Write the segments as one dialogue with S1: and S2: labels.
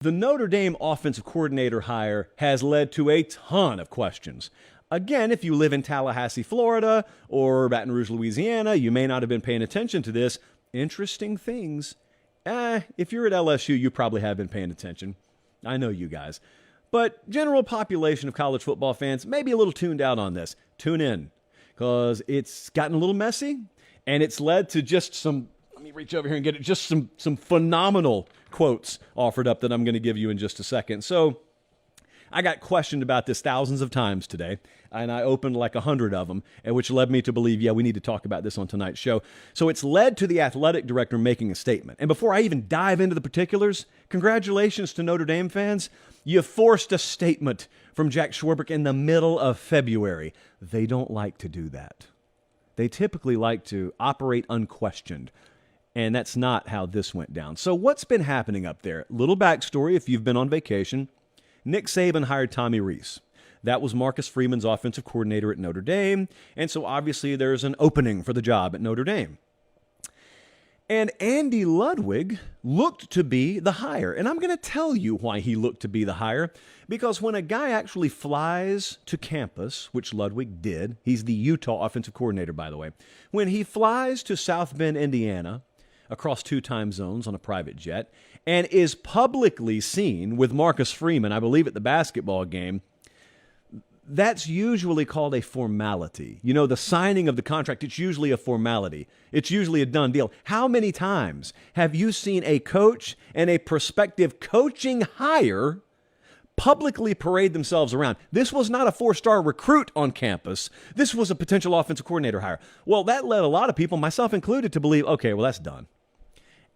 S1: The Notre Dame offensive coordinator hire has led to a ton of questions. Again, if you live in Tallahassee, Florida, or Baton Rouge, Louisiana, you may not have been paying attention to this. Interesting things. If you're at LSU, you probably have been paying attention. I know you guys. But general population of college football fans may be a little tuned out on this. Tune in, because it's gotten a little messy, and it's led to just some, let me reach over here and get it, just some phenomenal quotes offered up that I'm going to give you in just a second. So I got questioned about this thousands of times today, and I opened like 100 of them, which led me to believe, we need to talk about this on tonight's show. So it's led to the athletic director making a statement. And before I even dive into the particulars, congratulations to Notre Dame fans. You forced a statement from Jack Swarbrick in the middle of February. They don't like to do that. They typically like to operate unquestioned. And that's not how this went down. So what's been happening up there? Little backstory if you've been on vacation. Nick Saban hired Tommy Rees. That was Marcus Freeman's offensive coordinator at Notre Dame. And so obviously there's an opening for the job at Notre Dame. And Andy Ludwig looked to be the hire. And I'm going to tell you why he looked to be the hire. Because when a guy actually flies to campus, which Ludwig did, he's the Utah offensive coordinator, by the way. When he flies to South Bend, Indiana, across 2 time zones on a private jet, and is publicly seen with Marcus Freeman, I believe at the basketball game, that's usually called a formality. You know, the signing of the contract, it's usually a formality. It's usually a done deal. How many times have you seen a coach and a prospective coaching hire publicly parade themselves around? This was not a 4-star recruit on campus. This was a potential offensive coordinator hire. Well, that led a lot of people, myself included, to believe, okay, well, that's done.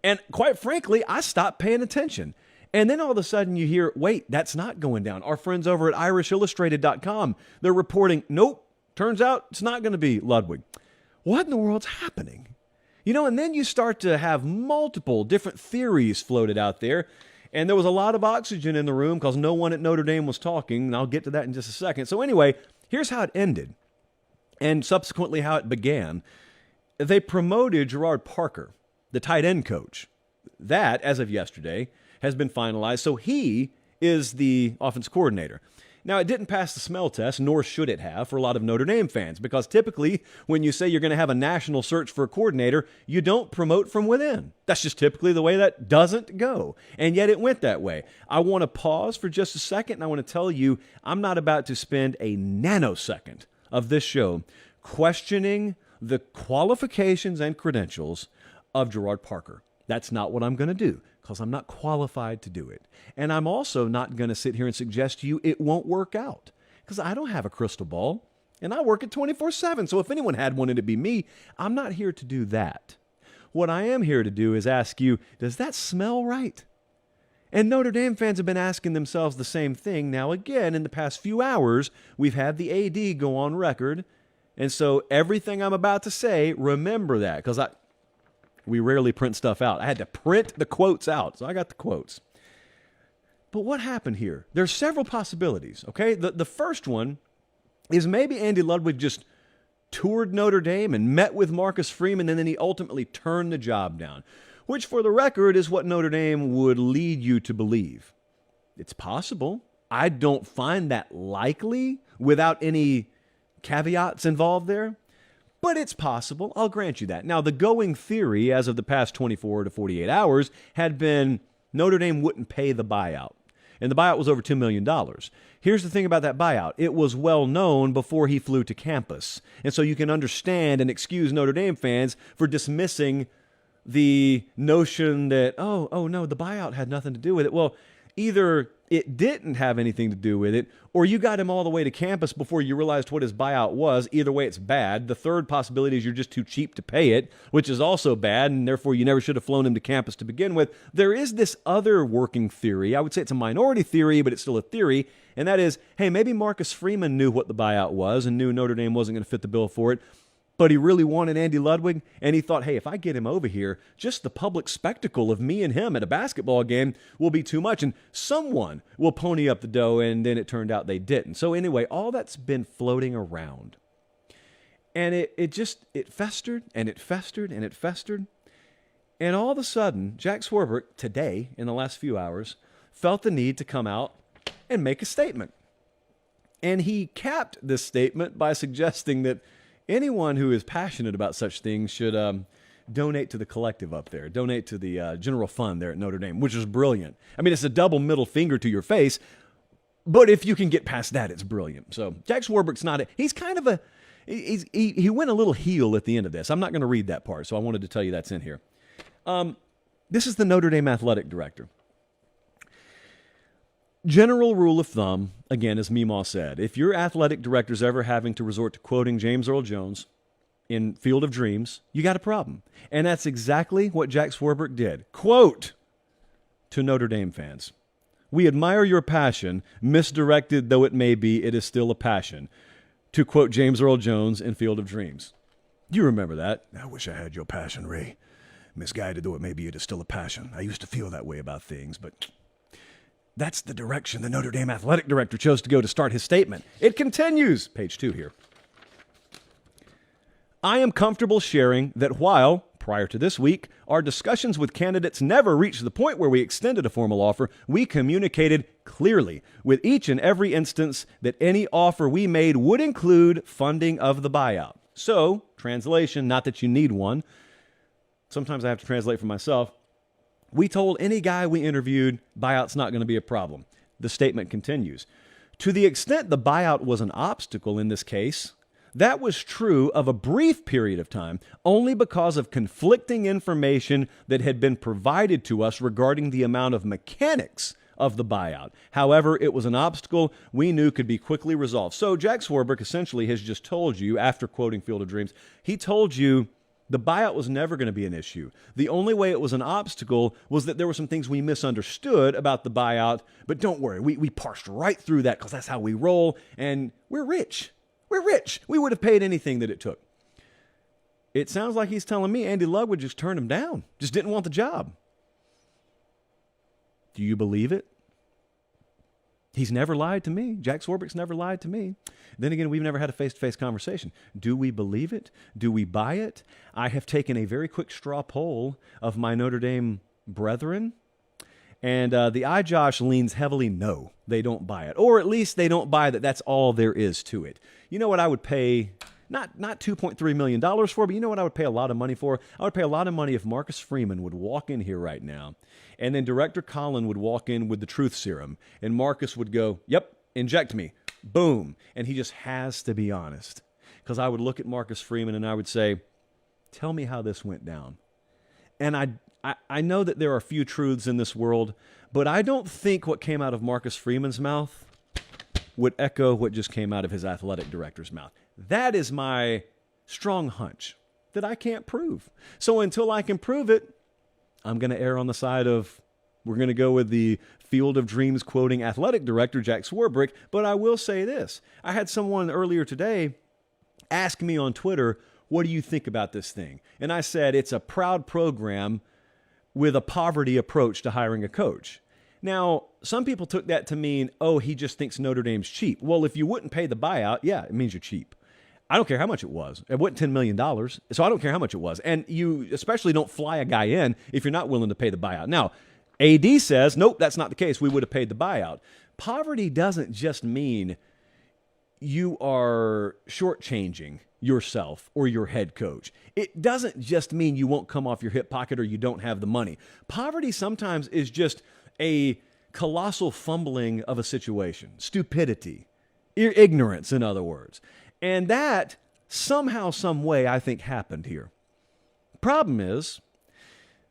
S1: And quite frankly, I stopped paying attention. And then all of a sudden you hear, wait, that's not going down. Our friends over at IrishIllustrated.com, they're reporting, nope, turns out it's not going to be Ludwig. What in the world's happening? You know, and then you start to have multiple different theories floated out there. And there was a lot of oxygen in the room because no one at Notre Dame was talking. And I'll get to that in just a second. So anyway, here's how it ended. And subsequently how it began. They promoted Gerard Parker, the tight end coach. That, as of yesterday, has been finalized. So he is the offense coordinator. Now, it didn't pass the smell test, nor should it have, for a lot of Notre Dame fans, because typically when you say you're going to have a national search for a coordinator, you don't promote from within. That's just typically the way that doesn't go. And yet it went that way. I want to pause for just a second, and I want to tell you I'm not about to spend a nanosecond of this show questioning the qualifications and credentials of Gerard Parker. That's not what I'm going to do, because I'm not qualified to do it. And I'm also not going to sit here and suggest to you it won't work out, because I don't have a crystal ball, and I work at 24/7. So if anyone had one, it'd be me. I'm not here to do that. What I am here to do is ask you, does that smell right? And Notre Dame fans have been asking themselves the same thing. Now, again, in the past few hours, we've had the AD go on record. And so everything I'm about to say, remember that, because we rarely print stuff out. I had to print the quotes out, so I got the quotes. But what happened here? There's several possibilities, okay? The first one is maybe Andy Ludwig just toured Notre Dame and met with Marcus Freeman, and then he ultimately turned the job down, which, for the record, is what Notre Dame would lead you to believe. It's possible. I don't find that likely without any caveats involved there. But it's possible. I'll grant you that. Now, the going theory as of the past 24 to 48 hours had been Notre Dame wouldn't pay the buyout. And the buyout was over $2 million. Here's the thing about that buyout. It was well known before he flew to campus. And so you can understand and excuse Notre Dame fans for dismissing the notion that, oh no, the buyout had nothing to do with it. Well, either it didn't have anything to do with it, or you got him all the way to campus before you realized what his buyout was. Either way, it's bad. The third possibility is you're just too cheap to pay it, which is also bad, and therefore you never should have flown him to campus to begin with. There is this other working theory. I would say it's a minority theory, but it's still a theory, and that is, hey, maybe Marcus Freeman knew what the buyout was and knew Notre Dame wasn't going to fit the bill for it, but he really wanted Andy Ludwig, and he thought, hey, if I get him over here, just the public spectacle of me and him at a basketball game will be too much, and someone will pony up the dough, and then it turned out they didn't. So anyway, all that's been floating around. And it festered, and it festered, and it festered. And all of a sudden, Jack Swarbrick, today, in the last few hours, felt the need to come out and make a statement. And he capped this statement by suggesting that anyone who is passionate about such things should donate to the collective up there, donate to the general fund there at Notre Dame, which is brilliant. I mean, it's a double middle finger to your face, but if you can get past that, it's brilliant. So Jack Swarbrick's he's kind of he went a little heel at the end of this. I'm not going to read that part, so I wanted to tell you that's in here. This is the Notre Dame athletic director. General rule of thumb, again, as Meemaw said, if your athletic director's ever having to resort to quoting James Earl Jones in Field of Dreams, you got a problem. And that's exactly what Jack Swarbrick did. Quote to Notre Dame fans, "We admire your passion, misdirected though it may be, it is still a passion." To quote James Earl Jones in Field of Dreams. You remember that. "I wish I had your passion, Ray. Misguided though it may be, it is still a passion. I used to feel that way about things, but..." That's the direction the Notre Dame athletic director chose to go to start his statement. It continues, page 2 here. "I am comfortable sharing that while, prior to this week, our discussions with candidates never reached the point where we extended a formal offer, we communicated clearly with each and every instance that any offer we made would include funding of the buyout." So, translation, not that you need one. Sometimes I have to translate for myself. We told any guy we interviewed, buyout's not going to be a problem. The statement continues. To the extent the buyout was an obstacle in this case, that was true of a brief period of time, only because of conflicting information that had been provided to us regarding the amount of mechanics of the buyout. However, it was an obstacle we knew could be quickly resolved. So Jack Swarbrick essentially has just told you, after quoting Field of Dreams, he told you the buyout was never going to be an issue. The only way it was an obstacle was that there were some things we misunderstood about the buyout, but don't worry, we parsed right through that because that's how we roll, and we're rich. We're rich. We would have paid anything that it took. It sounds like he's telling me Andy Ludwig just turned him down, just didn't want the job. Do you believe it? He's never lied to me. Jack Swarbrick's never lied to me. Then again, we've never had a face-to-face conversation. Do we believe it? Do we buy it? I have taken a very quick straw poll of my Notre Dame brethren, and the iJosh leans heavily no, they don't buy it. Or at least they don't buy that that's all there is to it. You know what I would pay, not $2.3 million for, but you know what I would pay a lot of money for? I would pay a lot of money if Marcus Freeman would walk in here right now, and then Director Colin would walk in with the truth serum, and Marcus would go, "Yep, inject me." Boom. And he just has to be honest. Because I would look at Marcus Freeman and I would say, "Tell me how this went down." And I know that there are few truths in this world, but I don't think what came out of Marcus Freeman's mouth would echo what just came out of his athletic director's mouth. That is my strong hunch that I can't prove. So until I can prove it, I'm going to err on the side of, we're going to go with the Field of Dreams quoting athletic director Jack Swarbrick. But I will say this. I had someone earlier today ask me on Twitter, "What do you think about this thing?" And I said, it's a proud program with a poverty approach to hiring a coach. Now, some people took that to mean, oh, he just thinks Notre Dame's cheap. Well, if you wouldn't pay the buyout, yeah, it means you're cheap. I don't care how much it was. It wasn't $10 million, so I don't care how much it was. And you especially don't fly a guy in if you're not willing to pay the buyout. Now, AD says, nope, that's not the case. We would have paid the buyout. Poverty doesn't just mean you are shortchanging yourself or your head coach. It doesn't just mean you won't come off your hip pocket or you don't have the money. Poverty sometimes is just a colossal fumbling of a situation, stupidity, ignorance, in other words. And that somehow, some way, I think happened here. Problem is,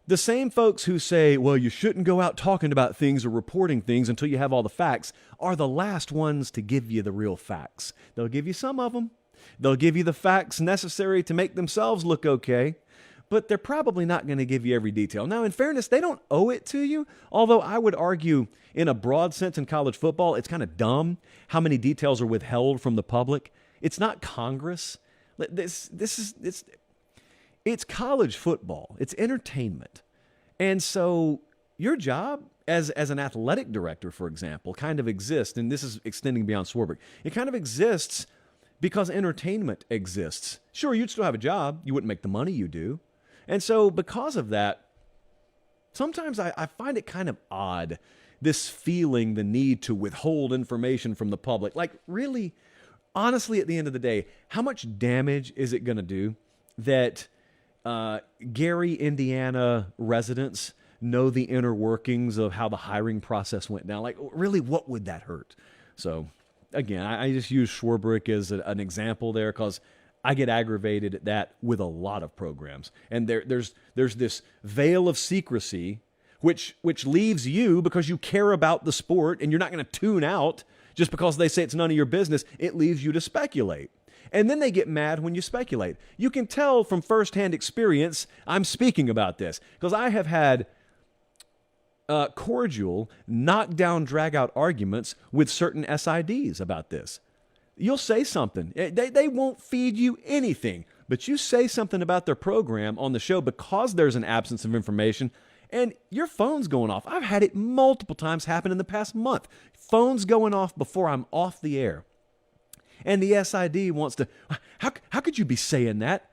S1: the same folks who say, well, you shouldn't go out talking about things or reporting things until you have all the facts, are the last ones to give you the real facts. They'll give you some of them. They'll give you the facts necessary to make themselves look okay, but they're probably not going to give you every detail. Now, in fairness, they don't owe it to you, although I would argue in a broad sense in college football, it's kind of dumb how many details are withheld from the public. It's not Congress. It's college football. It's entertainment. And so your job as an athletic director, for example, kind of exists, and this is extending beyond Swarbrick. It kind of exists because entertainment exists. Sure, you'd still have a job. You wouldn't make the money you do. And so because of that, sometimes I find it kind of odd this feeling the need to withhold information from the public. Like, really, honestly, at the end of the day, how much damage is it going to do that Gary, Indiana residents know the inner workings of how the hiring process went down? Like, really, what would that hurt? So, again, I just use Schwarbrick as an example there because I get aggravated at that with a lot of programs. And there's this veil of secrecy which leaves you, because you care about the sport and you're not going to tune out just because they say it's none of your business, it leaves you to speculate. And then they get mad when you speculate. You can tell from firsthand experience, I'm speaking about this, because I have had cordial, knockdown, drag-out arguments with certain SIDs about this. You'll say something. They won't feed you anything, but you say something about their program on the show because there's an absence of information, and your phone's going off. I've had it multiple times happen in the past month. Phone's going off before I'm off the air. And the SID wants to, how could you be saying that?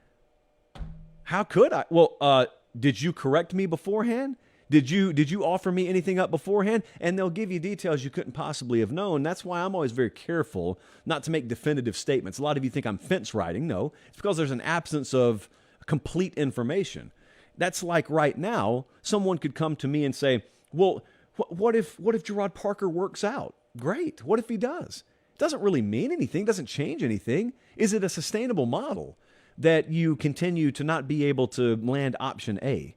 S1: How could I? Well, did you correct me beforehand? Did you offer me anything up beforehand? And they'll give you details you couldn't possibly have known. That's why I'm always very careful not to make definitive statements. A lot of you think I'm fence riding. No, it's because there's an absence of complete information. That's like right now, someone could come to me and say, well, what if Gerard Parker works out? Great. What if he does? It doesn't really mean anything. Doesn't change anything. Is it a sustainable model that you continue to not be able to land option A?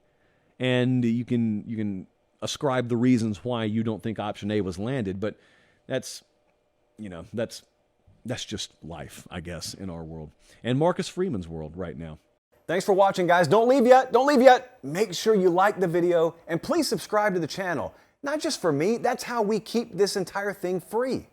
S1: And you can ascribe the reasons why you don't think option A was landed, but that's just life, I guess, in our world. And Marcus Freeman's world right now.
S2: Thanks for watching, guys. Don't leave yet. Don't leave yet. Make sure you like the video and please subscribe to the channel. Not just for me, that's how we keep this entire thing free.